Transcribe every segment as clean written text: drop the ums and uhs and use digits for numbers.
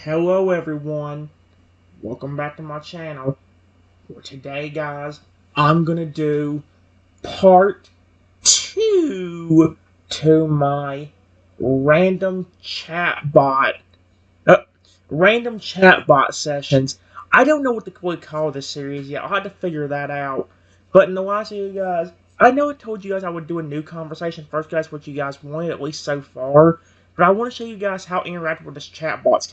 Hello everyone, welcome back to my channel. For today guys, I'm gonna do part 2 to my random chatbot random chatbot sessions. I don't know what to really call this series yet. I'll have to figure that out. But in the last video guys, I know I told you guys I would do a new conversation first guys, what you guys wanted, at least so far. But I want to show you guys how interactive this chatbot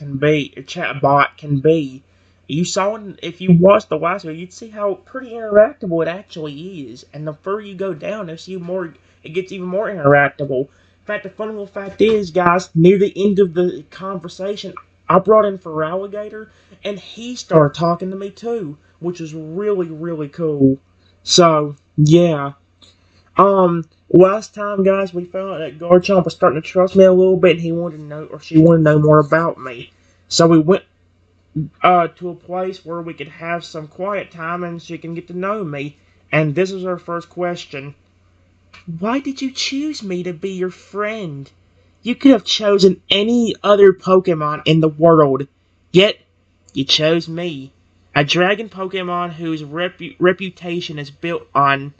can be. You saw it, if you watched the last video, you'd see how pretty interactable it actually is. And the further you go down, it gets even more interactable. In fact, the funny little fact is, guys, near the end of the conversation, I brought in Feraligatr, and he started talking to me too, which is really, really cool. So, yeah. Last time, guys, we found out that Garchomp was starting to trust me a little bit, and he wanted to know, or she wanted to know more about me. So we went to a place where we could have some quiet time, and she can get to know me. And this is her first question. Why did you choose me to be your friend? You could have chosen any other Pokemon in the world, yet you chose me. A dragon Pokemon whose reputation is built on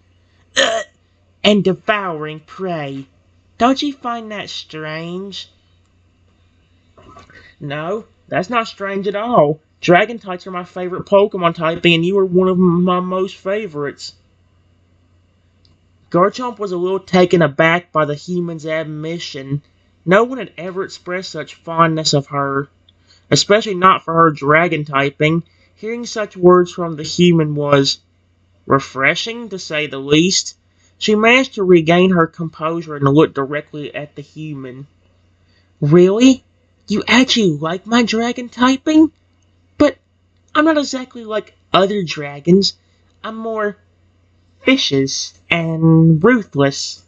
and devouring prey. Don't you find that strange? No, that's not strange at all. Dragon types are my favorite Pokemon type, and you are one of my most favorites. Garchomp was a little taken aback by the human's admission. No one had ever expressed such fondness of her, especially not for her dragon typing. Hearing such words from the human was refreshing, to say the least. She managed to regain her composure and look directly at the human. Really? You actually like my dragon typing? But I'm not exactly like other dragons. I'm more vicious and ruthless.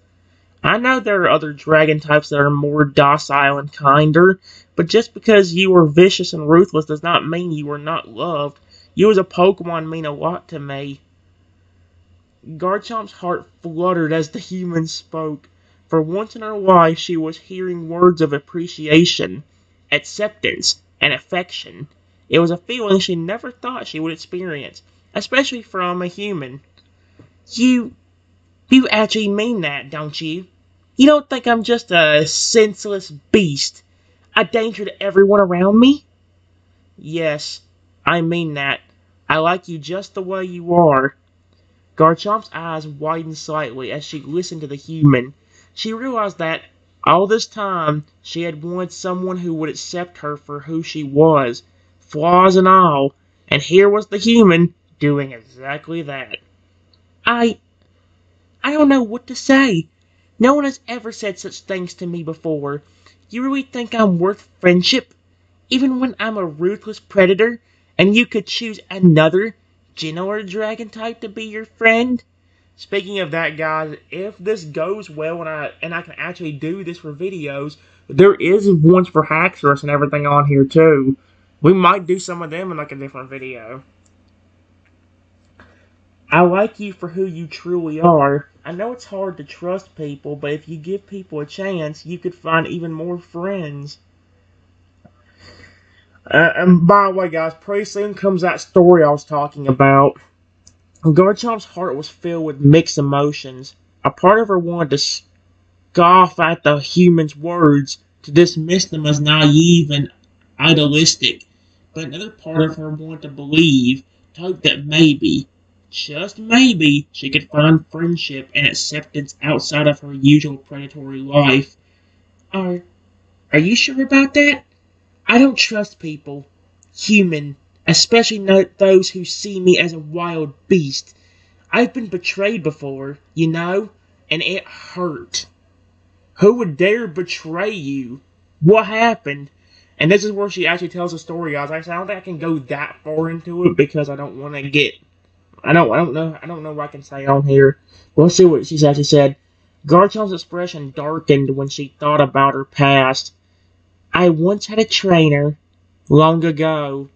I know there are other dragon types that are more docile and kinder, but just because you are vicious and ruthless does not mean you are not loved. You as a Pokemon mean a lot to me. Garchomp's heart fluttered as the human spoke. For once in her life, she was hearing words of appreciation, acceptance, and affection. It was a feeling she never thought she would experience, especially from a human. You actually mean that, don't you? You don't think I'm just a senseless beast, a danger to everyone around me? Yes, I mean that. I like you just the way you are. Garchomp's eyes widened slightly as she listened to the human. She realized that, all this time, she had wanted someone who would accept her for who she was, flaws and all, and here was the human doing exactly that. I don't know what to say. No one has ever said such things to me before. You really think I'm worth friendship? Even when I'm a ruthless predator, and you could choose another, gentler dragon type to be your friend? Speaking of that, guys, if this goes well and I can actually do this for videos, there is ones for Haxorus and everything on here too. We might do some of them in like a different video. I like you for who you truly are. I know it's hard to trust people, but if you give people a chance, you could find even more friends. And by the way, guys, pretty soon comes that story I was talking about. Garchomp's heart was filled with mixed emotions. A part of her wanted to scoff at the human's words, to dismiss them as naive and idealistic. But another part of her wanted to believe, to hope that maybe, just maybe, she could find friendship and acceptance outside of her usual predatory life. Are you sure about that? I don't trust people. Human. Especially not those who see me as a wild beast. I've been betrayed before, you know, and it hurt. Who would dare betray you? What happened? And this is where she actually tells the story, guys. I don't think I can go that far into it because I don't want to get... I don't know what I can say on here. We'll see what she's actually said. Garchomp's expression darkened when she thought about her past. I once had a trainer, long ago.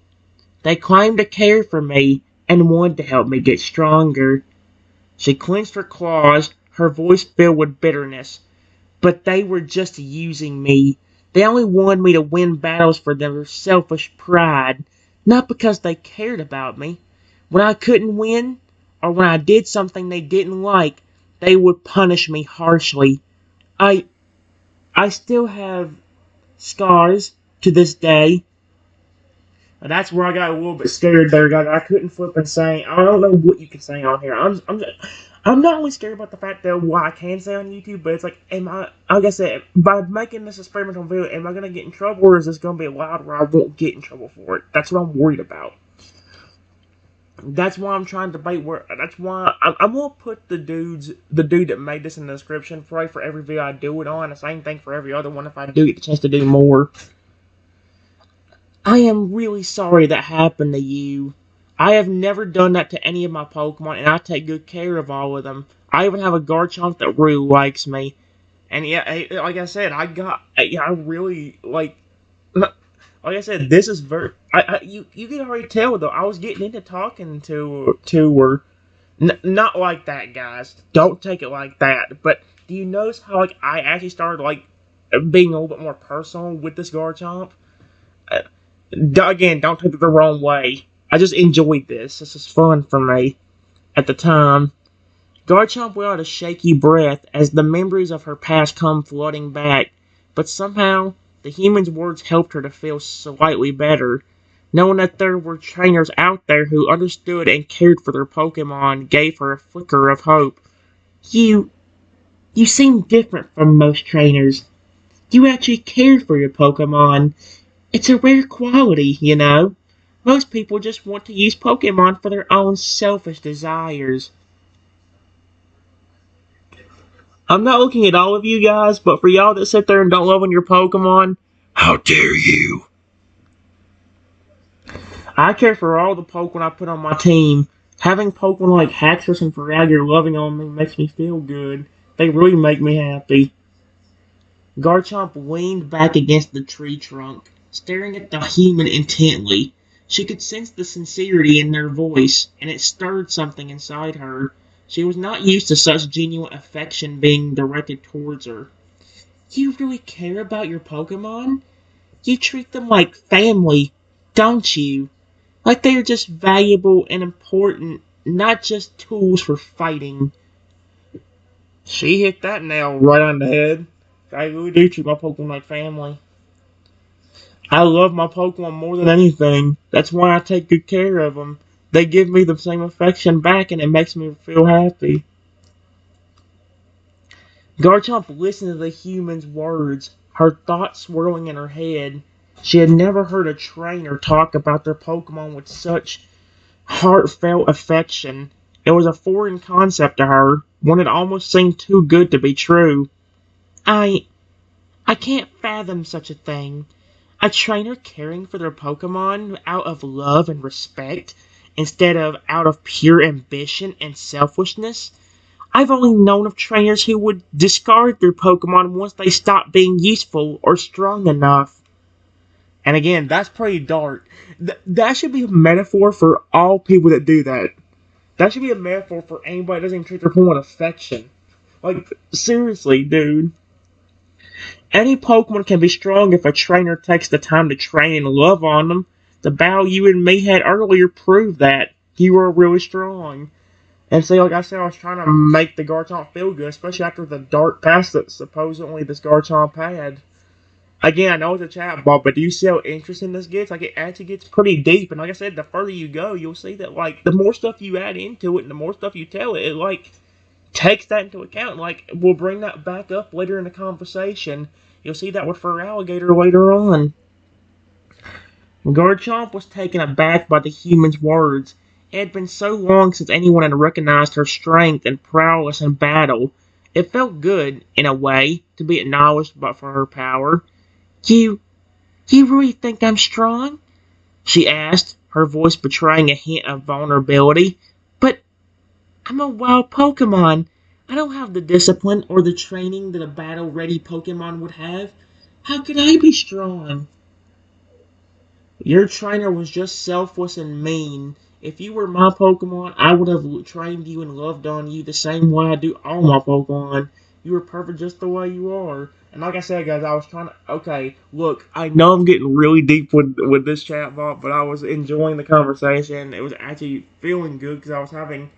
They claimed to care for me and wanted to help me get stronger. She clenched her claws, her voice filled with bitterness. But they were just using me. They only wanted me to win battles for their selfish pride, not because they cared about me. When I couldn't win, or when I did something they didn't like, they would punish me harshly. I I still have scars to this day. And that's where I got a little bit scared there, guys. I couldn't flip and say, I don't know what you can say on here. I'm not only scared about the fact that what I can say on YouTube, but it's like, like I said, by making this experimental video, am I going to get in trouble, or is this going to be allowed where I won't get in trouble for it? That's what I'm worried about. That's why I'm trying to debate where. That's why I'm gonna put the dude that made this in the description for every video I do it on. The same thing for every other one if I do get the chance to do more. I am really sorry that happened to you. I have never done that to any of my Pokemon, and I take good care of all of them. I even have a Garchomp that really likes me. And yeah, like I said, I really, like I said, this is very, you can already tell though, I was getting into talking to her. Not like that, guys. Don't take it like that. But do you notice how, like, I actually started, like, being a little bit more personal with this Garchomp? Again, don't take it the wrong way. I just enjoyed this. This is fun for me at the time. Garchomp let out a shaky breath as the memories of her past come flooding back, but somehow the human's words helped her to feel slightly better. Knowing that there were trainers out there who understood and cared for their Pokemon gave her a flicker of hope. You seem different from most trainers. You actually care for your Pokemon. It's a rare quality, you know. Most people just want to use Pokemon for their own selfish desires. I'm not looking at all of you guys, but for y'all that sit there and don't love on your Pokemon, how dare you? I care for all the Pokemon I put on my team. Having Pokemon like Haxorus and Fragger loving on me makes me feel good. They really make me happy. Garchomp leaned back against the tree trunk, staring at the human intently. She could sense the sincerity in their voice, and it stirred something inside her. She was not used to such genuine affection being directed towards her. You really care about your Pokemon? You treat them like family, don't you? Like they are just valuable and important, not just tools for fighting. She hit that nail right on the head. I really do treat my Pokemon like family. I love my Pokemon more than anything. That's why I take good care of them. They give me the same affection back, and it makes me feel happy. Garchomp listened to the human's words, her thoughts swirling in her head. She had never heard a trainer talk about their Pokemon with such heartfelt affection. It was a foreign concept to her, one that almost seemed too good to be true. I can't fathom such a thing. A trainer caring for their Pokemon out of love and respect, instead of out of pure ambition and selfishness. I've only known of trainers who would discard their Pokemon once they stopped being useful or strong enough. And again, that's pretty dark. That should be a metaphor for all people that do that. That should be a metaphor for anybody that doesn't even treat their Pokemon with affection. Like, seriously, dude. Any Pokemon can be strong if a trainer takes the time to train and love on them. The battle you and me had earlier proved that. You were really strong. And see, like I said, I was trying to make the Garchomp feel good, especially after the dark past that supposedly this Garchomp had. Again, I know it's a chatbot, but do you see how interesting this gets? Like, it actually gets pretty deep. And like I said, the further you go, you'll see that, like, the more stuff you add into it and the more stuff you tell it, it, like, takes that into account. Like, we'll bring that back up later in the conversation. You'll see that with Feraligatr later on. Garchomp was taken aback by the human's words. It had been so long since anyone had recognized her strength and prowess in battle. It felt good, in a way, to be acknowledged but for her power. You really think I'm strong? She asked, her voice betraying a hint of vulnerability. But I'm a wild Pokemon. I don't have the discipline or the training that a battle-ready Pokemon would have. How could I be strong? Your trainer was just selfless and mean. If you were my Pokemon, I would have trained you and loved on you the same way I do all my Pokemon. You were perfect just the way you are. And like I said, guys, I was trying to. Okay, look, I know I'm getting really deep with this chatbot, but I was enjoying the conversation. It was actually feeling good because I was having.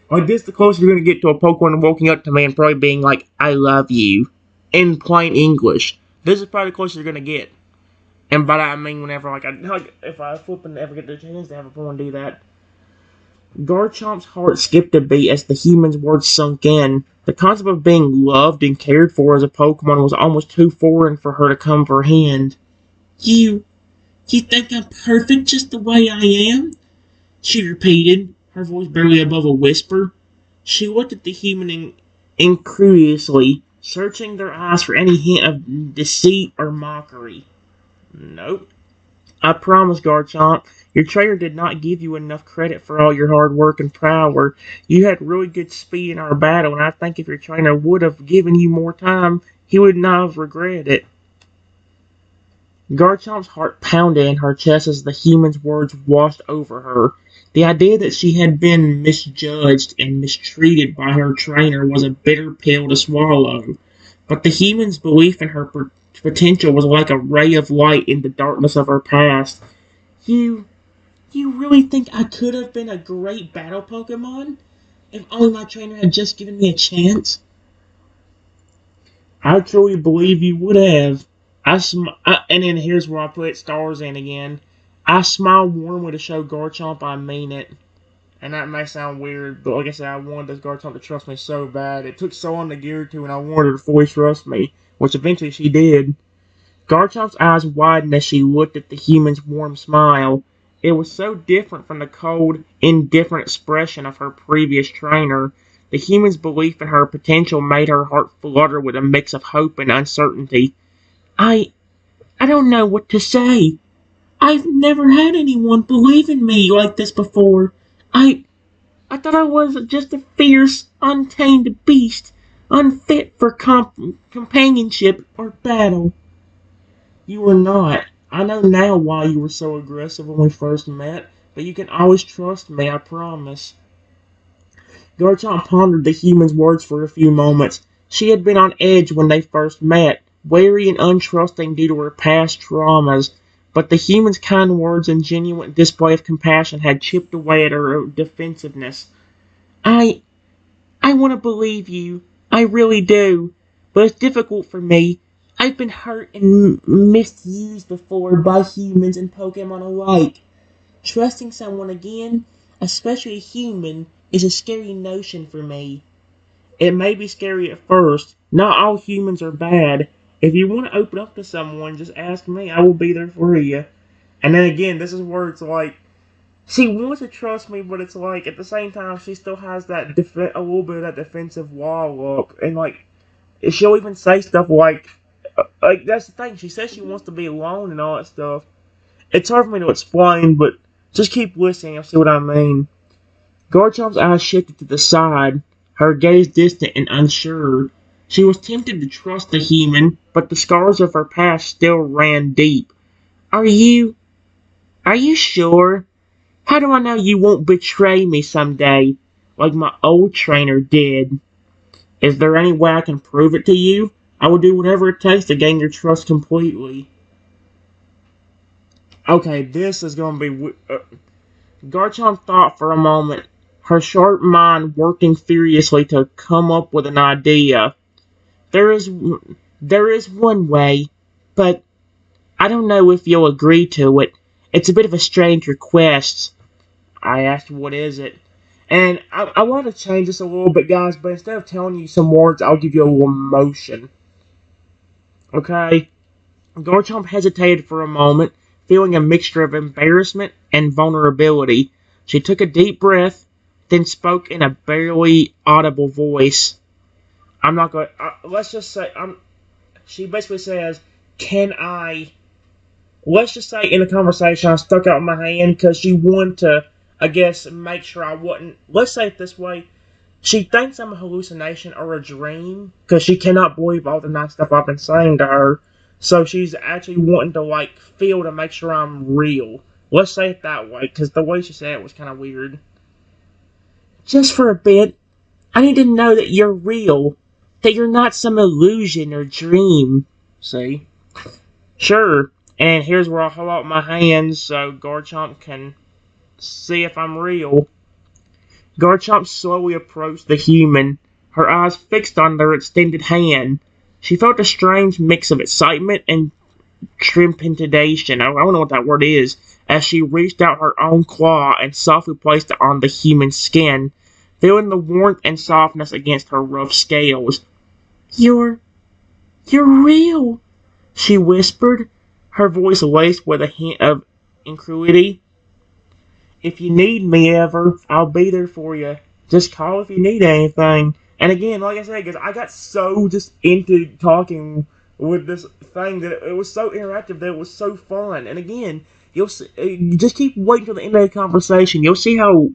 Like, this the closest you're going to get to a Pokemon walking up to me and probably being like, I love you. In plain English. This is probably the closest you're going to get. And by that I mean whenever, like if I flip and ever get the chance to have a Pokemon do that. Garchomp's heart skipped a beat as the human's words sunk in. The concept of being loved and cared for as a Pokemon was almost too foreign for her to comprehend. You, you think I'm perfect just the way I am? She repeated, her voice barely above a whisper. She looked at the human incredulously, searching their eyes for any hint of deceit or mockery. Nope. I promise, Garchomp, your trainer did not give you enough credit for all your hard work and power. You had really good speed in our battle, and I think if your trainer would have given you more time, he would not have regretted it. Garchomp's heart pounded in her chest as the human's words washed over her. The idea that she had been misjudged and mistreated by her trainer was a bitter pill to swallow. But the human's belief in her potential was like a ray of light in the darkness of her past. You You really think I could have been a great battle Pokemon? If only my trainer had just given me a chance? I truly believe you would have. And then here's where I put stars in again. I smile warmly to show Garchomp I mean it. And that may sound weird, but like I said, I wanted this Garchomp to trust me so bad. It took so long to get her to, and I wanted her to fully trust me, which eventually she did. Garchomp's eyes widened as she looked at the human's warm smile. It was so different from the cold, indifferent expression of her previous trainer. The human's belief in her potential made her heart flutter with a mix of hope and uncertainty. I don't know what to say. I've never had anyone believe in me like this before. I thought I was just a fierce, untamed beast, unfit for companionship or battle. You were not. I know now why you were so aggressive when we first met, but you can always trust me, I promise. Garchomp pondered the human's words for a few moments. She had been on edge when they first met, wary and untrusting due to her past traumas, but the human's kind words and genuine display of compassion had chipped away at her defensiveness. I want to believe you. I really do. But it's difficult for me. I've been hurt and misused before by humans and Pokemon alike. Trusting someone again, especially a human, is a scary notion for me. It may be scary at first. Not all humans are bad. If you want to open up to someone, just ask me. I will be there for you. And then again, this is where it's like, she wants to trust me, but it's like at the same time she still has that a little bit of that defensive wall up, and like she'll even say stuff like that's the thing. She says she wants to be alone and all that stuff. It's hard for me to explain, but just keep listening. You'll see what I mean. Garchomp's eyes shifted to the side, her gaze distant and unsure. She was tempted to trust the human, but the scars of her past still ran deep. Are you sure? How do I know you won't betray me someday, like my old trainer did? Is there any way I can prove it to you? I will do whatever it takes to gain your trust completely. Okay, this is going to be... Garchomp thought for a moment, her sharp mind working furiously to come up with an idea. There is one way, but I don't know if you'll agree to it. It's a bit of a strange request. I asked, what is it? And I want to change this a little bit, guys, but instead of telling you some words, I'll give you a little motion. Okay? Garchomp hesitated for a moment, feeling a mixture of embarrassment and vulnerability. She took a deep breath, then spoke in a barely audible voice. I'm not going to... let's just say... she basically says, can I... Let's just say in the conversation I stuck out my hand because she wanted to, I guess, make sure I wasn't... Let's say it this way. She thinks I'm a hallucination or a dream because she cannot believe all the nice stuff I've been saying to her. So she's actually wanting to, like, feel to make sure I'm real. Let's say it that way, because the way she said it was kind of weird. Just for a bit, I need to know that you're real. That you're not some illusion or dream. See? Sure. And here's where I'll hold out my hands so Garchomp can see if I'm real. Garchomp slowly approached the human, her eyes fixed on their extended hand. She felt a strange mix of excitement and trepidation. I don't know what that word is. As she reached out her own claw and softly placed it on the human's skin, feeling the warmth and softness against her rough scales. You're real, she whispered, her voice laced with a hint of incredulity. If you need me ever, I'll be there for you. Just call if you need anything. And again, like I said, because I got so just into talking with this thing that it was so interactive that it was so fun. And again, you just keep waiting till the end of the conversation. You'll see how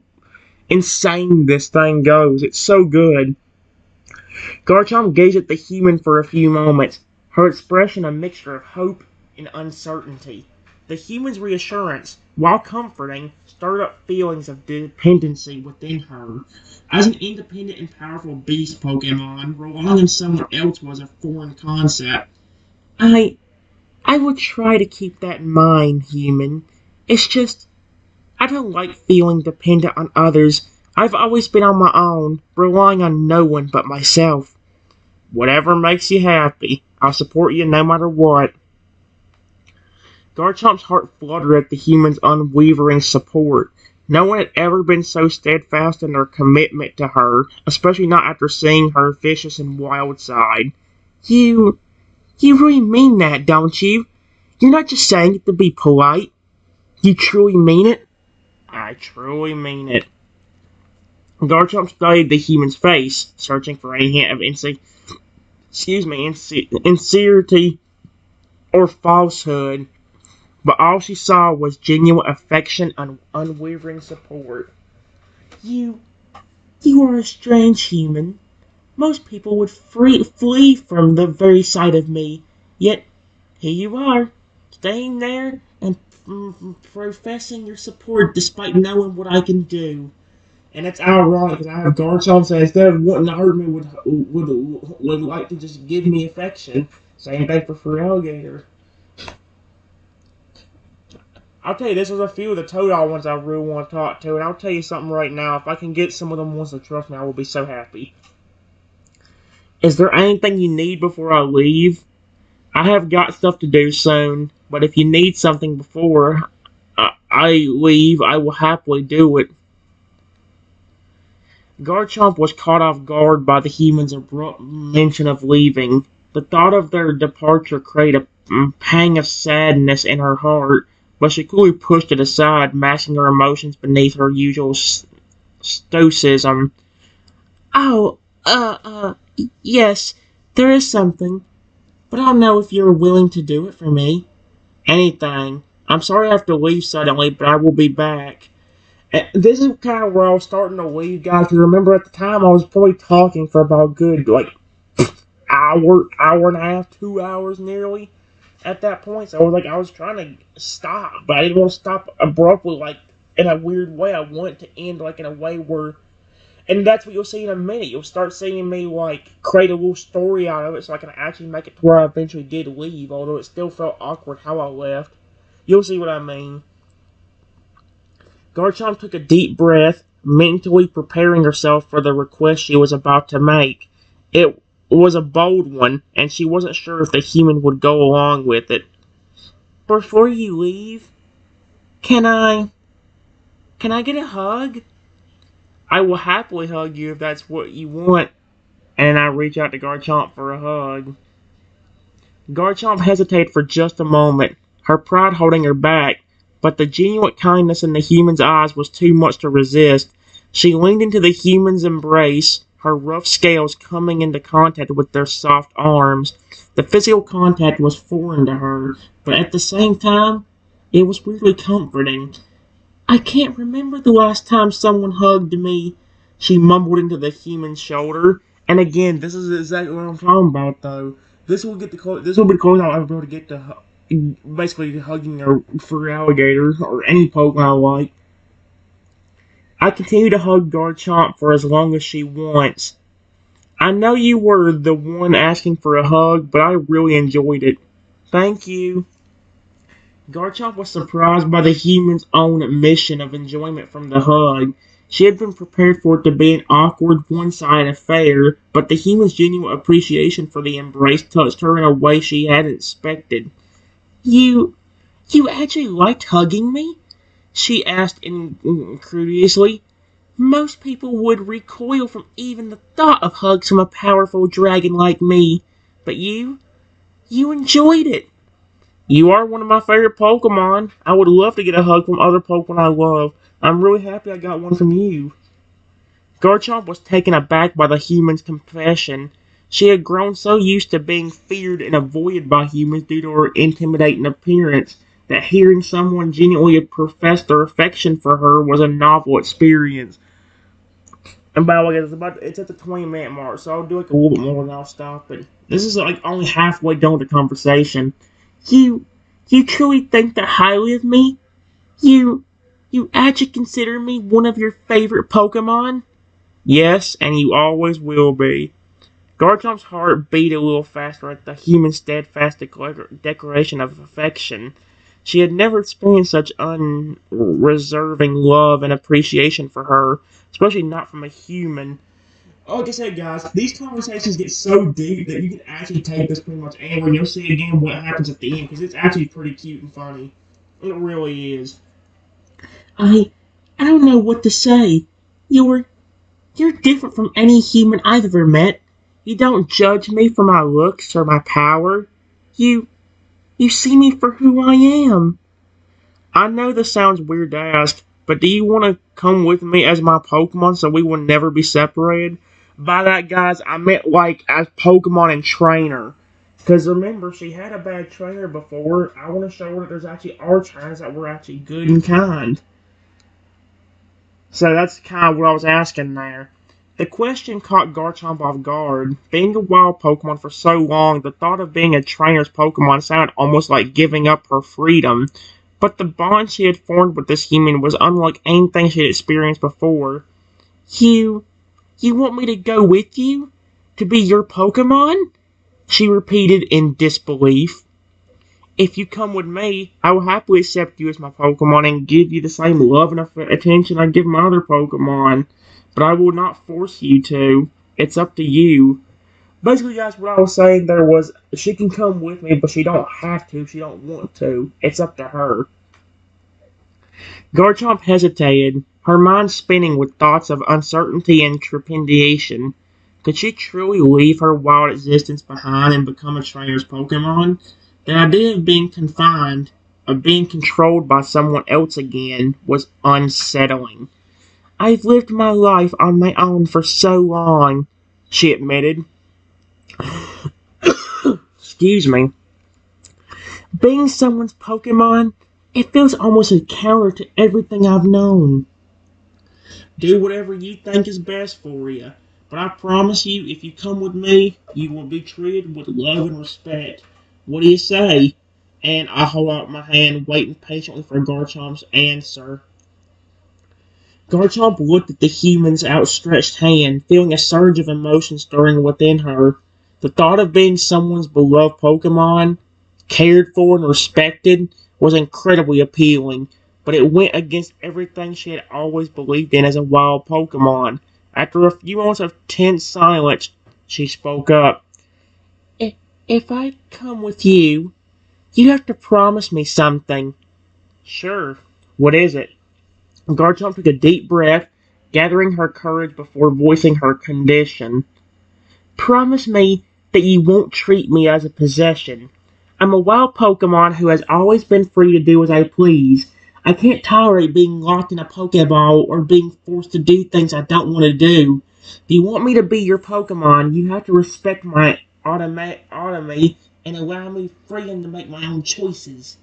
insane this thing goes. It's so good. Garchomp gazed at the human for a few moments, her expression a mixture of hope and uncertainty. The human's reassurance, while comforting, stirred up feelings of dependency within her. As an independent and powerful beast Pokemon, relying on someone else was a foreign concept. I will try to keep that in mind, human. It's just, I don't like feeling dependent on others. I've always been on my own, relying on no one but myself. Whatever makes you happy, I'll support you no matter what. Garchomp's heart fluttered at the human's unwavering support. No one had ever been so steadfast in their commitment to her, especially not after seeing her vicious and wild side. You really mean that, don't you? You're not just saying it to be polite. You truly mean it? I truly mean it. Garchomp studied the human's face, searching for any hint of insincerity or falsehood, but all she saw was genuine affection and unwavering support. You are a strange human. Most people would flee from the very sight of me, yet here you are, staying there and professing your support despite knowing what I can do. And it's ironic because I have Garchomp saying instead of wanting to hurt me would like to just give me affection. Same thing for Feraligatr. I'll tell you, this was a few of the Toadal ones I really want to talk to, and I'll tell you something right now. If I can get some of them ones to trust me, I will be so happy. Is there anything you need before I leave? I have got stuff to do soon, but if you need something before I leave, I will happily do it. Garchomp was caught off guard by the human's abrupt mention of leaving. The thought of their departure created a pang of sadness in her heart, but she coolly pushed it aside, masking her emotions beneath her usual stoicism. Oh, yes, there is something, but I don't know if you're willing to do it for me. Anything. I'm sorry I have to leave suddenly, but I will be back. This is kind of where I was starting to leave, guys. You remember at the time I was probably talking for about good, hour and a half, 2 hours nearly at that point. So I was trying to stop, but I didn't want to stop abruptly, in a weird way. I want it to end, in a way where, and that's what you'll see in a minute. You'll start seeing me, create a little story out of it so I can actually make it to where I eventually did leave, although it still felt awkward how I left. You'll see what I mean. Garchomp took a deep breath, mentally preparing herself for the request she was about to make. It was a bold one, and she wasn't sure if the human would go along with it. Before you leave, can I get a hug? I will happily hug you if that's what you want. And I reach out to Garchomp for a hug. Garchomp hesitated for just a moment, her pride holding her back, but the genuine kindness in the human's eyes was too much to resist. She leaned into the human's embrace, her rough scales coming into contact with their soft arms. The physical contact was foreign to her, but at the same time, it was weirdly comforting. I can't remember the last time someone hugged me, she mumbled into the human's shoulder. And again, this is exactly what I'm talking about, though. This will be the closest I'll ever be able to get to basically hugging a Feraligatr or any Pokemon I like. I continue to hug Garchomp for as long as she wants. I know you were the one asking for a hug, but I really enjoyed it. Thank you. Garchomp was surprised by the human's own admission of enjoyment from the hug. She had been prepared for it to be an awkward, one-sided affair, but the human's genuine appreciation for the embrace touched her in a way she hadn't expected. You, you actually liked hugging me? She asked incredulously. Most people would recoil from even the thought of hugs from a powerful dragon like me, but you enjoyed it. You are one of my favorite Pokemon. I would love to get a hug from other Pokemon I love. I'm really happy I got one from you. Garchomp was taken aback by the human's confession. She had grown so used to being feared and avoided by humans due to her intimidating appearance that hearing someone genuinely profess their affection for her was a novel experience. And by the way, it's at the 20-minute mark, so I'll do like a little bit more and I'll stop it. This is like only halfway done with the conversation. You, you truly think that highly of me? You, you actually consider me one of your favorite Pokemon? Yes, and you always will be. Garchomp's heart beat a little faster at the human's steadfast declaration of affection. She had never experienced such unreserving love and appreciation for her, especially not from a human. Like I said, guys, these conversations get so deep that you can actually take this pretty much anywhere. You'll see again what happens at the end, because it's actually pretty cute and funny. It really is. I, I don't know what to say. You're different from any human I've ever met. You don't judge me for my looks or my power. You, you see me for who I am. I know this sounds weird to ask, but do you want to come with me as my Pokemon so we will never be separated? By that, guys, I meant like as Pokemon and trainer. Because remember, she had a bad trainer before. I want to show her that there's actually are trainers that were actually good and kind. So that's kind of what I was asking there. The question caught Garchomp off guard. Being a wild Pokemon for so long, the thought of being a trainer's Pokemon sounded almost like giving up her freedom. But the bond she had formed with this human was unlike anything she had experienced before. You want me to go with you? To be your Pokemon? She repeated in disbelief. If you come with me, I will happily accept you as my Pokemon and give you the same love and attention I give my other Pokemon. But I will not force you to. It's up to you. Basically, guys, what I was saying there was, she can come with me, but she don't have to. She don't want to. It's up to her. Garchomp hesitated, her mind spinning with thoughts of uncertainty and trepidation. Could she truly leave her wild existence behind and become a trainer's Pokemon? The idea of being confined, of being controlled by someone else again, was unsettling. I've lived my life on my own for so long, she admitted. Excuse me. Being someone's Pokemon, it feels almost a counter to everything I've known. Do whatever you think is best for you, but I promise you, if you come with me, you will be treated with love and respect. What do you say? And I hold out my hand, waiting patiently for Garchomp's answer. Garchomp looked at the human's outstretched hand, feeling a surge of emotion stirring within her. The thought of being someone's beloved Pokemon, cared for and respected, was incredibly appealing, but it went against everything she had always believed in as a wild Pokemon. After a few moments of tense silence, she spoke up. If I come with you, you have to promise me something. Sure. What is it? Garchomp took a deep breath, gathering her courage before voicing her condition. Promise me that you won't treat me as a possession. I'm a wild Pokemon who has always been free to do as I please. I can't tolerate being locked in a Pokeball or being forced to do things I don't want to do. If you want me to be your Pokemon, you have to respect my autonomy and allow me freedom to make my own choices.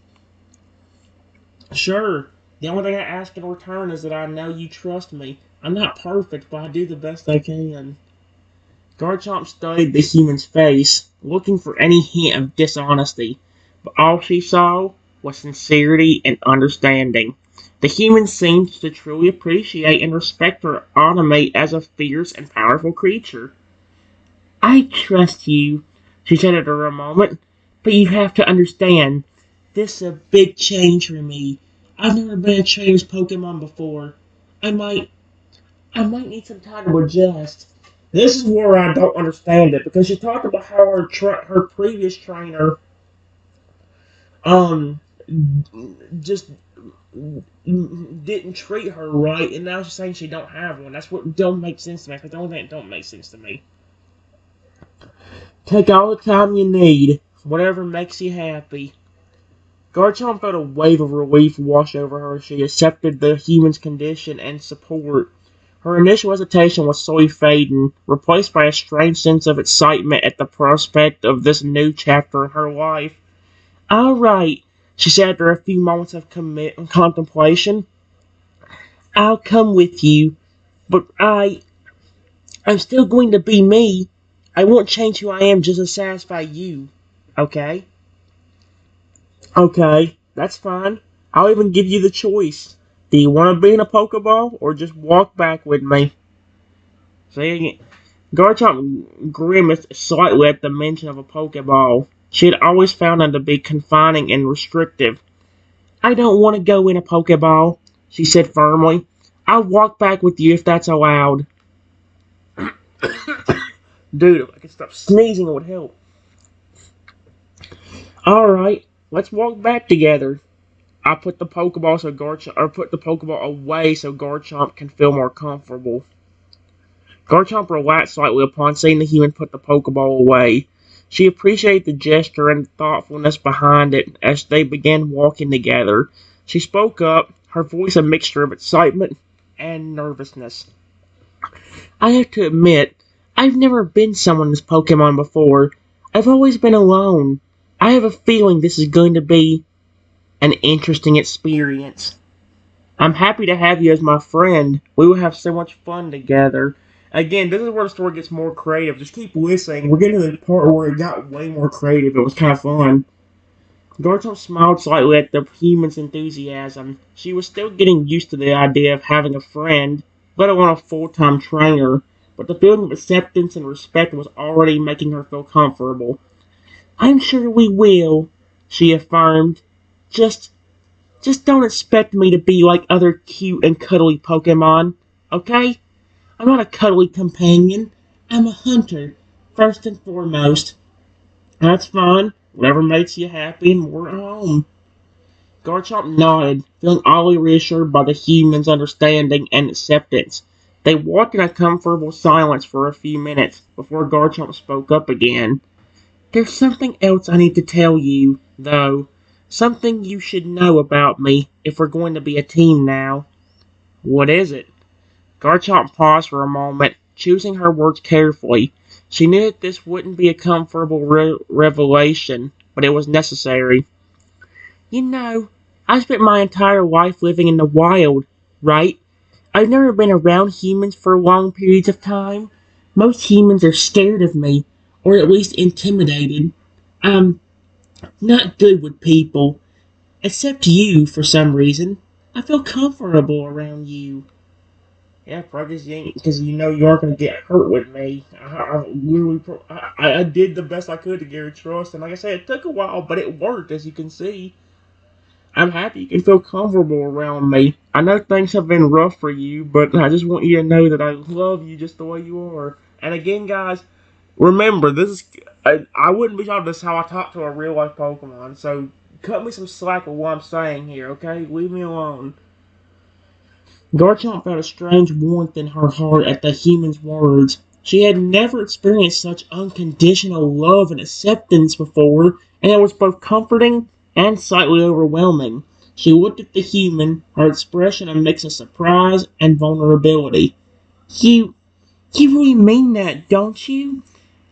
Sure. The only thing I ask in return is that I know you trust me. I'm not perfect, but I do the best I can. Garchomp studied the human's face, looking for any hint of dishonesty, but all she saw was sincerity and understanding. The human seemed to truly appreciate and respect her autonomy as a fierce and powerful creature. I trust you, she said after a moment, but you have to understand, this is a big change for me. I've never been a trainer's Pokemon before. I might, I might need some time to adjust. This is where I don't understand it because she talked about how her previous trainer um just didn't treat her right, and now she's saying she don't have one. That's what don't make sense to me. That's the only thing that don't make sense to me. Take all the time you need, whatever makes you happy. Garchomp felt a wave of relief wash over her as she accepted the human's condition and support. Her initial hesitation was slowly fading, replaced by a strange sense of excitement at the prospect of this new chapter in her life. All right, she said after a few moments of contemplation. I'll come with you, but I'm still going to be me. I won't change who I am just to satisfy you. Okay? Okay, that's fine. I'll even give you the choice. Do you want to be in a Pokeball or just walk back with me? See, Garchomp grimaced slightly at the mention of a Pokeball. She had always found them to be confining and restrictive. I don't want to go in a Pokeball, she said firmly. I'll walk back with you if that's allowed. Dude, if I could stop sneezing, it would help. Alright, let's walk back together. I put the Pokeball away so Garchomp can feel more comfortable. Garchomp relaxed slightly upon seeing the human put the Pokeball away. She appreciated the gesture and thoughtfulness behind it as they began walking together. She spoke up, her voice a mixture of excitement and nervousness. I have to admit, I've never been someone's Pokemon before. I've always been alone. I have a feeling this is going to be an interesting experience. I'm happy to have you as my friend. We will have so much fun together. Again, this is where the story gets more creative. Just keep listening. We're getting to the part where it got way more creative. It was kind of fun. Garchomp smiled slightly at the human's enthusiasm. She was still getting used to the idea of having a friend, let alone a full-time trainer, but the feeling of acceptance and respect was already making her feel comfortable. I'm sure we will, she affirmed. Just don't expect me to be like other cute and cuddly Pokemon, okay? I'm not a cuddly companion. I'm a hunter, first and foremost. That's fine. Whatever makes you happy, and we're home. Garchomp nodded, feeling oddly reassured by the human's understanding and acceptance. They walked in a comfortable silence for a few minutes before Garchomp spoke up again. There's something else I need to tell you, though. Something you should know about me if we're going to be a team now. What is it? Garchomp paused for a moment, choosing her words carefully. She knew that this wouldn't be a comfortable revelation, but it was necessary. You know, I spent my entire life living in the wild, right? I've never been around humans for long periods of time. Most humans are scared of me, or at least intimidated. I'm not good with people, except you for some reason. I feel comfortable around you. Yeah, probably because you know you aren't going to get hurt with me. I did the best I could to get her trust, and like I said, it took a while, but it worked, as you can see. I'm happy you can feel comfortable around me. I know things have been rough for you, but I just want you to know that I love you just the way you are. And again, guys, remember, I wouldn't be talking this is how I talk to a real life Pokemon, so cut me some slack with what I'm saying here, okay? Leave me alone. Garchomp felt a strange warmth in her heart at the human's words. She had never experienced such unconditional love and acceptance before, and it was both comforting and slightly overwhelming. She looked at the human, her expression a mix of surprise and vulnerability. You, you really mean that, don't you?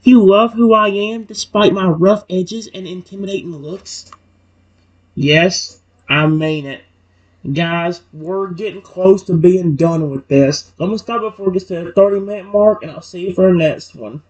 You love who I am despite my rough edges and intimidating looks? Yes, I mean it. Guys, we're getting close to being done with this. I'm going to stop before it gets to the 30-minute mark, and I'll see you for the next one.